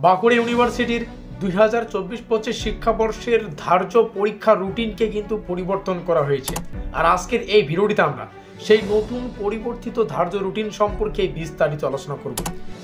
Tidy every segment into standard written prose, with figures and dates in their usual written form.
বাঁকুড়া ইউনিভার্সিটির 2024-25 শিক্ষাবর্ষের ধার্য পরীক্ষা রুটিনকে কিন্তু পরিবর্তন করা হয়েছে। আর আজকের এই ভিডিওটিতে আমরা সেই নতুন পরিবর্তিত ধার্য রুটিন সম্পর্কে বিস্তারিত আলোচনা করব।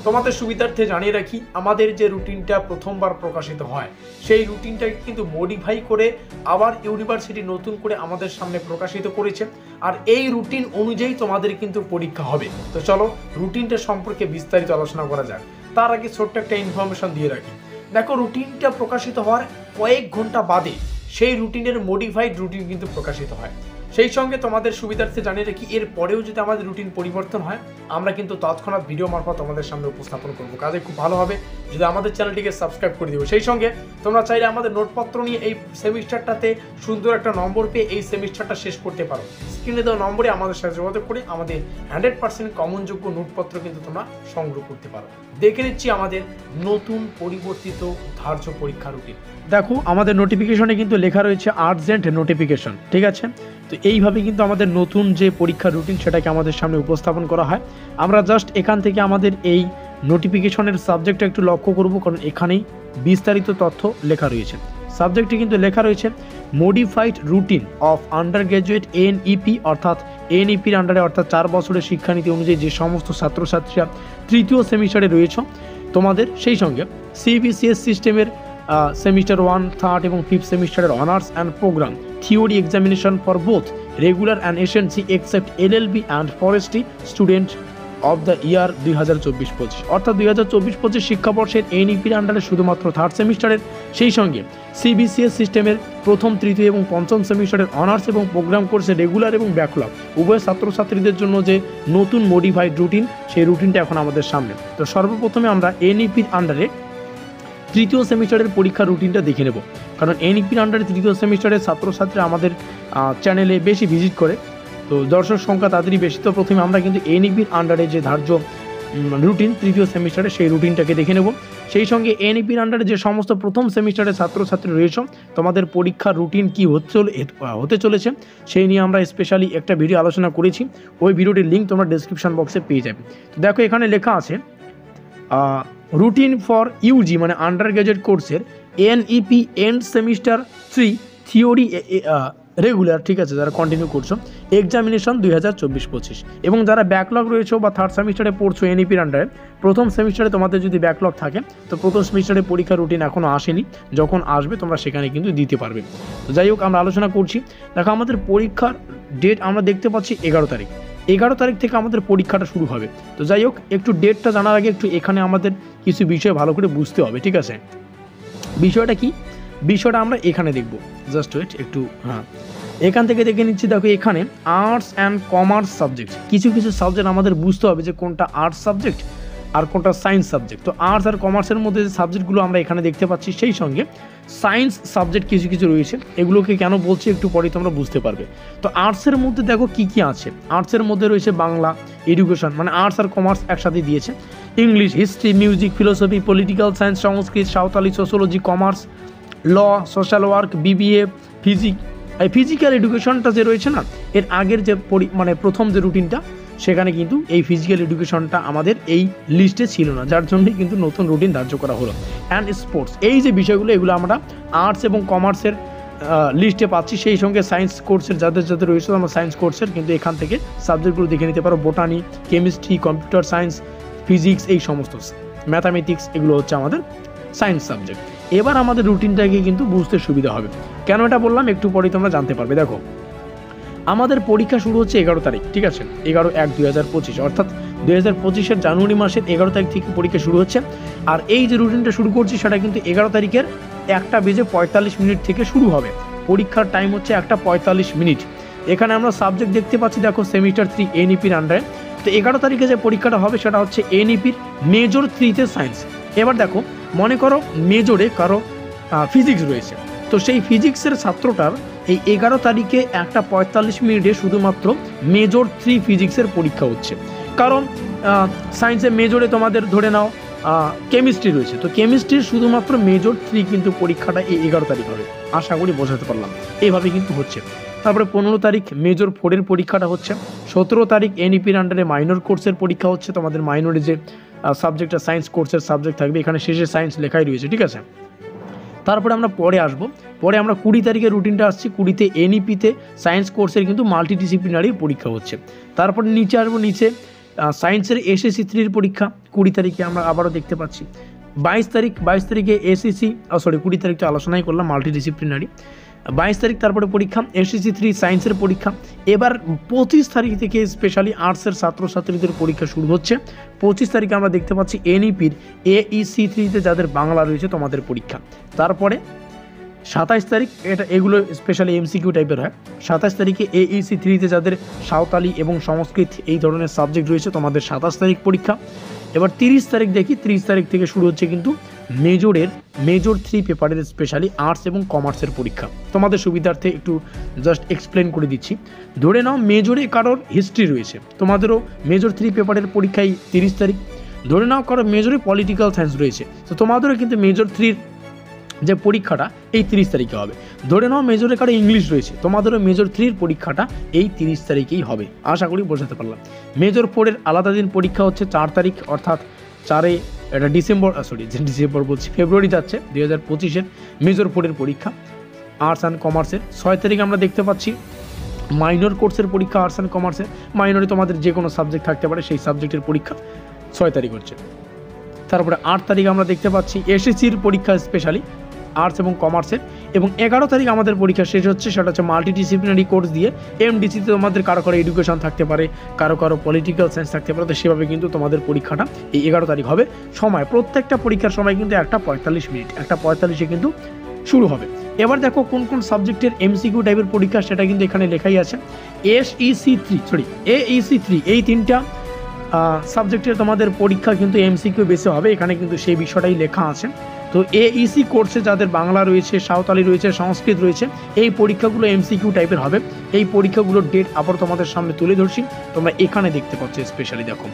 তোমাদের সুবিধার্থে জানিয়ে রাখি, আমাদের যে রুটিনটা প্রথমবার প্রকাশিত হয় সেই রুটিনটাকে কিন্তু মডিফাই করে আবার ইউনিভার্সিটি নতুন করে আমাদের সামনে প্রকাশিত করেছে। আর এই রুটিন অনুযায়ী তোমাদের কিন্তু পরীক্ষা হবে। তো চলো রুটিনটা সম্পর্কে বিস্তারিত আলোচনা করা যাক। তার আগে ছোট্ট একটা ইনফরমেশন দিয়ে রাখি। দেখো, রুটিনটা প্রকাশিত হওয়ার কয়েক ঘন্টা বাদে সেই রুটিনের মডিফাইড রুটিন কিন্তু প্রকাশিত হয়। সেই সঙ্গে তোমাদের সুবিধার্থে জানিয়ে রাখি, এর পরেও যদি আমাদের রুটিন পরিবর্তন হয় আমরা কিন্তু তৎক্ষণাৎ ভিডিও মারফত তোমাদের সামনে উপস্থাপন করবো। কাজে খুব ভালো হবে যদি আমাদের চ্যানেলটিকে সাবস্ক্রাইব করে দিও। সেই সঙ্গে তোমরা চাইলে আমাদের নোটপত্র নিয়ে এই সেমিস্টারটাতে সুন্দর একটা নম্বর পেয়ে এই সেমিস্টারটা শেষ করতে পারো। স্ক্রিনে দেওয়া নম্বরে আমাদের সাথে যোগাযোগ করে আমাদের 100% কমনযোগ্য নোটপত্র কিন্তু তোমরা সংগ্রহ করতে পারো। দেখে নিচ্ছি আমাদের নতুন পরিবর্তিত ধার্য পরীক্ষা রুটিন। দেখো, আমাদের নোটিফিকেশনে কিন্তু লেখা রয়েছে আর্জেন্ট নোটিফিকেশন, ঠিক আছে? তো এইভাবে কিন্তু আমাদের নতুন যে পরীক্ষার রুটিন সেটাকে আমাদের সামনে উপস্থাপন করা হয়। আমরা জাস্ট এখান থেকে আমাদের এই নোটিফিকেশনের সাবজেক্টটা একটু লক্ষ্য করব, কারণ এখানেই বিস্তারিত তথ্য লেখা রয়েছে। সাবজেক্টটি কিন্তু লেখা রয়েছে modified routine of under graduate NEP, অর্থাৎ এনইপির আন্ডারে অর্থাৎ 4 বছরের শিক্ষানীতি অনুযায়ী যে সমস্ত ছাত্রছাত্রীরা তৃতীয় সেমিস্টারে রয়েছে তোমাদের, সেই সঙ্গে সিবিসিএস সিস্টেমের সেমিস্টার 1, 3rd এবং 5th সেমিস্টারের honours and programme theory examination for both regular and SNC except LLB and forestry student of the year 2024-25, অর্থাৎ 2024-25 শিক্ষাবর্ষের এনইপির আন্ডারে শুধুমাত্র 3rd সেমিস্টারের, সেই সঙ্গে সিবিসিএস সিস্টেমের প্রথম, তৃতীয় এবং পঞ্চম সেমিস্টারের অনার্স এবং প্রোগ্রাম কোর্সে রেগুলার এবং ব্যাকলগ উভয় ছাত্রছাত্রীদের জন্য যে নতুন মডিফাইড রুটিন, সেই রুটিনটা এখন আমাদের সামনে। তো সর্বপ্রথমে আমরা এনইপির আন্ডারে তৃতীয় সেমিস্টারের পরীক্ষার রুটিনটা দেখে নেব, কারণ এনইপির আন্ডারে তৃতীয় সেমিস্টারের ছাত্রছাত্রীরা আমাদের চ্যানেলে বেশি ভিজিট করে, তো দর্শক সংখ্যা তাদেরই বেশি। তো প্রথমে আমরা কিন্তু এনইপির আন্ডারে যে ধার্য রুটিন তৃতীয় সেমিস্টারে সেই রুটিনটাকে দেখে নেব। সেই সঙ্গে এনইপির আন্ডারে যে সমস্ত প্রথম সেমিস্টারের ছাত্রছাত্রী রয়েছে তোমাদের পরীক্ষার রুটিন কী হতে চলেছে সেই নিয়ে আমরা স্পেশালি একটা ভিডিও আলোচনা করেছি। ওই ভিডিওটির লিঙ্ক তোমরা ডেসক্রিপশন বক্সে পেয়ে যাবে। তো দেখো, এখানে লেখা আছে রুটিন ফর ইউজি মানে আন্ডার গ্র্যাজুয়েট কোর্সের NEP end semester 3 theory regular, ঠিক আছে, যারা কন্টিনিউ করছো এক্সামিনেশন 2024-25, এবং যারা ব্যাকলগ রয়েছে বা 3rd সেমিস্টারে পড়ছো এনইপির আন্ডারে, প্রথম সেমিস্টারে তোমাদের যদি ব্যাকলগ থাকে তো প্রথম সেমিস্টারে পরীক্ষার রুটিন এখনও আসেনি, যখন আসবে তোমরা সেখানে কিন্তু দিতে পারবে। তো যাই হোক, আমরা আলোচনা করছি। দেখো, আমাদের পরীক্ষার ডেট আমরা দেখতে পাচ্ছি 11 তারিখ। 11 তারিখ থেকে আমাদের পরীক্ষাটা শুরু হবে। তো যাই হোক, একটু ডেটটা জানার আগে একটু এখানে আমাদের কিছু বিষয় ভালো করে বুঝতে হবে, ঠিক আছে? বিষয়টা কি, বিষয়টা আমরা এখানে দেখব। জাস্ট ওয়েট একটু, এখান থেকে দেখে নিচ্ছি। দেখো, এখানে আর্টস অ্যান্ড কমার্স সাবজেক্ট, কিছু কিছু সাবজেক্ট আমাদের বুঝতে হবে যে কোনটা আর্টস সাবজেক্ট আর কোনটা সায়েন্স সাবজেক্ট। তো আর্টস আর কমার্সের মধ্যে যে সাবজেক্টগুলো আমরা এখানে দেখতে পাচ্ছি, সেই সঙ্গে সায়েন্স সাবজেক্ট কিছু কিছু রয়েছে। এগুলোকে কেন বলছি একটু পরে তোমরা বুঝতে পারবে। তো আর্টসের মধ্যে দেখো কি কি আছে। আর্টসের মধ্যে রয়েছে বাংলা, এডুকেশন মানে আর্টস আর কমার্স একসাথে দিয়েছে, English, history, music, philosophy, political science, Sanskrit, Santali, sociology, commerce, law, social work, BBA, physical এডুকেশনটা যে রয়েছে না, এর আগের যে মানে প্রথম যে রুটিনটা সেখানে কিন্তু এই ফিজিক্যাল এডুকেশনটা আমাদের এই লিস্টে ছিল না, যার জন্যই কিন্তু নতুন রুটিন ধার্য করা হলো। অ্যান্ড স্পোর্টস, এই যে বিষয়গুলো এগুলো আমরা আর্টস এবং কমার্সের লিস্টে পাচ্ছি। সেই সঙ্গে সায়েন্স কোর্সের যাদের যাদের রয়েছে আমরা সায়েন্স কোর্সের কিন্তু এখান থেকে সাবজেক্টগুলো দেখে নিতে পারো। Botany, chemistry, computer science, physics, এই সমস্ত ম্যাথামেটিক্স, এগুলো হচ্ছে আমাদের সায়েন্স সাবজেক্ট। এবার আমাদের রুটিনটাকে কিন্তু বুঝতে সুবিধা হবে। কেন এটা বললাম একটু পরেই তোমরা জানতে পারবে। দেখো, আমাদের পরীক্ষা শুরু হচ্ছে 11 তারিখ, ঠিক আছে? 11/1/2025, অর্থাৎ 2025-এর জানুয়ারি মাসের 11 তারিখ থেকে পরীক্ষা শুরু হচ্ছে। আর এই যে রুটিনটা শুরু করছি সেটা কিন্তু 11 তারিখের 1:45 থেকে শুরু হবে। পরীক্ষার টাইম হচ্ছে 1:45। এখানে আমরা সাবজেক্ট দেখতে পাচ্ছি, দেখো, সেমিস্টার 3 এনইপির আন্ডারে। তো 11 তারিখে যে পরীক্ষাটা হবে সেটা হচ্ছে এনইপির মেজর 3-তে সায়েন্স। এবার দেখো, মনে করো মেজরে কারো ফিজিক্স রয়েছে, তো সেই ফিজিক্সের ছাত্রটার এই 11 তারিখে 1:45 শুধুমাত্র মেজর 3 ফিজিক্সের পরীক্ষা হচ্ছে। কারণ সায়েন্সের মেজরে তোমাদের ধরে নাও কেমিস্ট্রি রয়েছে, তো কেমিস্ট্রির শুধুমাত্র মেজর 3 কিন্তু পরীক্ষাটা এই 11 তারিখ হবে। আশা করি বোঝাতে পারলাম। এইভাবে কিন্তু হচ্ছে। তারপরে 15 তারিখ মেজর 4-এর পরীক্ষাটা হচ্ছে। 17 তারিখ এনইপির আন্ডারে মাইনর কোর্সের পরীক্ষা হচ্ছে। তোমাদের মাইনরে যে সাবজেক্টটা সায়েন্স কোর্সের সাবজেক্ট থাকবে, এখানে শেষে সায়েন্স লেখাই রয়েছে, ঠিক আছে। তারপরে আমরা পরে আসবো, পরে আমরা 20 তারিখের রুটিনটা আসছি। 20তে এনইপিতে সায়েন্স কোর্সের কিন্তু মাল্টিডিসিপ্লিনারি পরীক্ষা হচ্ছে। তারপরে নিচে আসবো, নিচে সায়েন্সের এসএসসি 3 পরীক্ষা 20 তারিখে আমরা আবারও দেখতে পাচ্ছি। 22 তারিখে এসএসসি 20 তারিখ তো আলোচনাই করলাম মাল্টিডিসিপ্লিনারি। 22 তারিখ তারপরে পরীক্ষা এসএসসি 3 সায়েন্সের পরীক্ষা। এবার 25 তারিখ থেকে স্পেশালি আর্টসের ছাত্রছাত্রীদের পরীক্ষা শুরু হচ্ছে। 25 তারিখে আমরা দেখতে পাচ্ছি এনইপির AEC 3তে যাদের বাংলা রয়েছে তোমাদের পরীক্ষা। তারপরে 27 তারিখ, এগুলো স্পেশালি এমসিকিউ টাইপের হয়। 27 তারিখে AEC 3তে যাদের সাঁওতালি এবং সংস্কৃত এই ধরনের সাবজেক্ট রয়েছে তোমাদের 27 তারিখ পরীক্ষা। এবার 30 তারিখ দেখি, 30 তারিখ থেকে শুরু হচ্ছে কিন্তু মেজর 3 পেপারের স্পেশালি আর্টস এবং কমার্সের পরীক্ষা। তোমাদের সুবিধার্থে একটু জাস্ট এক্সপ্লেন করে দিচ্ছি। ধরে নাও মেজরে কারোর হিস্ট্রি রয়েছে, তোমাদেরও মেজর 3 পেপারের পরীক্ষাই 30 তারিখ। ধরে নাও কারোর মেজরে পলিটিক্যাল সায়েন্স রয়েছে, তো তোমাদেরও কিন্তু মেজর 3 যে পরীক্ষাটা এই 30 তারিখে হবে। ধরে নাও মেজরে কারো ইংলিশ রয়েছে, তোমাদেরও মেজর 3 পরীক্ষাটা এই 30 তারিখেই হবে। আশা করি বোঝাতে পারলাম। মেজর 4-এর আলাদা দিন পরীক্ষা হচ্ছে 4 তারিখ, অর্থাৎ 4-এ এটা ডিসেম্বর বলছি, ফেব্রুয়ারি যাচ্ছে 2025-এর মেজর 4-এর পরীক্ষা আর্টস অ্যান্ড কমার্সের। 6 তারিখ আমরা দেখতে পাচ্ছি মাইনর কোর্সের পরীক্ষা আর্টস অ্যান্ড কমার্সের। মাইনরে তোমাদের যে কোনো সাবজেক্ট থাকতে পারে, সেই সাবজেক্টের পরীক্ষা 6 তারিখ হচ্ছে। তারপরে 8 তারিখ আমরা দেখতে পাচ্ছি এসএসসির পরীক্ষা স্পেশালি আর্টস এবং কমার্সের। এবং 11 তারিখ আমাদের পরীক্ষা শেষ হচ্ছে, সেটা হচ্ছে মাল্টিডিসিপ্লিনারি কোর্স দিয়ে এমডিসিতে তোমাদের কারো এডুকেশন থাকতে পারে, কারো পলিটিক্যাল সায়েন্স থাকতে পারে। তো সেভাবে কিন্তু তোমাদের পরীক্ষাটা এই 11 তারিখ হবে। সময়, প্রত্যেকটা পরীক্ষার সময় কিন্তু 1:45 মিনিট, 1:45-এ কিন্তু শুরু হবে। এবার দেখো কোন কোন সাবজেক্টের এমসিকিউ টাইপের পরীক্ষা, সেটা কিন্তু এখানে লেখাই আছে। AEC 3 এই 3টা সাবজেক্টের তোমাদের পরীক্ষা কিন্তু এমসিকিউ বেশি হবে, এখানে কিন্তু সেই বিষয়টাই লেখা আছে। তো AEC কোর্সে যাদের বাংলা রয়েছে, সাঁওতালি রয়েছে, সংস্কৃত রয়েছে, এই পরীক্ষাগুলো এমসিকিউ টাইপের হবে। এই পরীক্ষাগুলোর ডেট আবার তোমাদের সামনে তুলে ধরছি, তোমরা এখানে দেখতে পাচ্ছ স্পেশালি। দেখো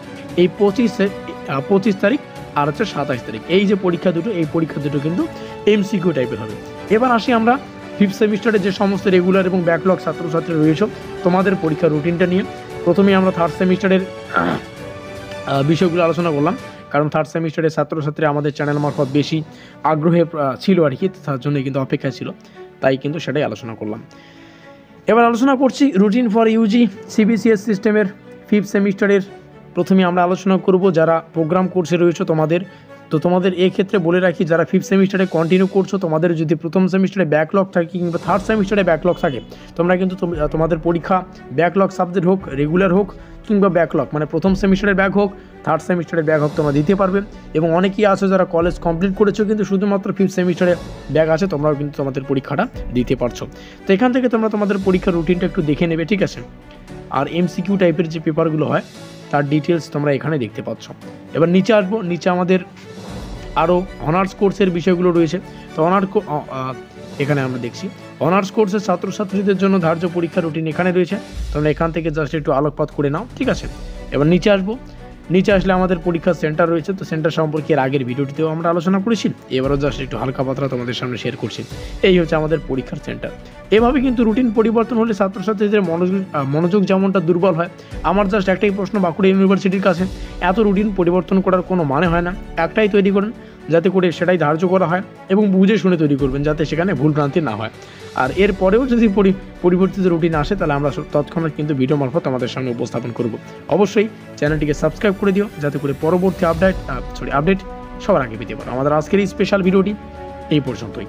এই 25 তারিখ আর হচ্ছে 27 তারিখ, এই যে পরীক্ষা দুটো, এই পরীক্ষা দুটো কিন্তু এমসিকিউ টাইপের হবে। এবার আসি আমরা 5th সেমিস্টারে যে সমস্ত রেগুলার এবং ব্যাকলগ ছাত্রছাত্রী রয়েছে তোমাদের পরীক্ষার রুটিনটা নিয়ে। প্রথমেই আমরা 3rd সেমিস্টারের বিষয়গুলো আলোচনা করলাম, কারণ 3rd সেমিস্টারের ছাত্রছাত্রী আমাদের চ্যানেল মারফত বেশি আগ্রহে ছিল আর কি, তার জন্য কিন্তু অপেক্ষা ছিল, তাই কিন্তু সেটাই আলোচনা করলাম। এবার আলোচনা করছি রুটিন ফর ইউজি CBCS সিস্টেমের 5th সেমিস্টারের। প্রথমে আমরা আলোচনা করব যারা প্রোগ্রাম কোর্সে রয়েছে তোমাদের। তো তোমাদের এই ক্ষেত্রে বলে রাখি, যারা 5th সেমিস্টারে কন্টিনিউ করছো, তোমাদের যদি প্রথম সেমিস্টারে ব্যাকলগ থাকে কিংবা 3rd সেমিস্টারে ব্যাকলগ থাকে, তোমরা কিন্তু তোমাদের পরীক্ষা ব্যাকলগ সাবজেক্ট হোক, রেগুলার হোক কিংবা ব্যাকলগ, মানে প্রথম সেমিস্টারের ব্যাক হোক, 3rd সেমিস্টারের ব্যাক হোক, তোমরা দিতে পারবে। এবং অনেকেই আছে যারা কলেজ কমপ্লিট করেছো কিন্তু শুধুমাত্র 5th সেমিস্টারে ব্যাক আছে, তোমরাও কিন্তু তোমাদের পরীক্ষাটা দিতে পারছো। তো এখান থেকে তোমরা তোমাদের পরীক্ষার রুটিনটা একটু দেখে নেবে, ঠিক আছে। আর এমসিকিউ টাইপের যে পেপারগুলো হয় তার ডিটেলস তোমরা এখানে দেখতে পাচ্ছ। এবার নিচে আসবো, নিচে আমাদের আরও অনার্স কোর্সের বিষয়গুলো রয়েছে। তো এখানে আমরা দেখছি অনার্স কোর্সের ছাত্রছাত্রীদের জন্য ধার্য পরীক্ষা রুটিন এখানে রয়েছে, তোমরা এখান থেকে জাস্ট একটু আলোকপাত করে নাও, ঠিক আছে। এবার নিচে আসবো, নিচে আসলে আমাদের পরীক্ষার সেন্টার রয়েছে। তো সেন্টার সম্পর্কে এর আগের ভিডিওটিতেও আমরা আলোচনা করেছি, এবারও জাস্ট একটু হালকা পাতলা তোমাদের সামনে শেয়ার করছি। এই হচ্ছে আমাদের পরীক্ষার সেন্টার। এভাবে কিন্তু রুটিন পরিবর্তন হলে ছাত্রছাত্রীদের মনোযোগ যেমনটা দুর্বল হয়। আমার জাস্ট একটাই প্রশ্ন বাঁকুড়া ইউনিভার্সিটির কাছে, এত রুটিন পরিবর্তন করার কোনো মানে হয় না। একটাই তৈরি করেন, যাতে করে সেটাই ধার্য করা হয়, এবং বুঝে শুনে তৈরি করবেন যাতে সেখানে ভুলভ্রান্তি না হয়। আর এর পরেও যদি পরিবর্তিত রুটিন আসে, তাহলে আমরা তৎক্ষণাৎ কিন্তু ভিডিও মারফত আমাদের সামনে উপস্থাপন করব। অবশ্যই চ্যানেলটিকে সাবস্ক্রাইব করে দিও, যাতে করে পরবর্তী আপডেট সবার আগে পেতে পারো। আমাদের আজকের এই স্পেশাল ভিডিওটি এই পর্যন্তই।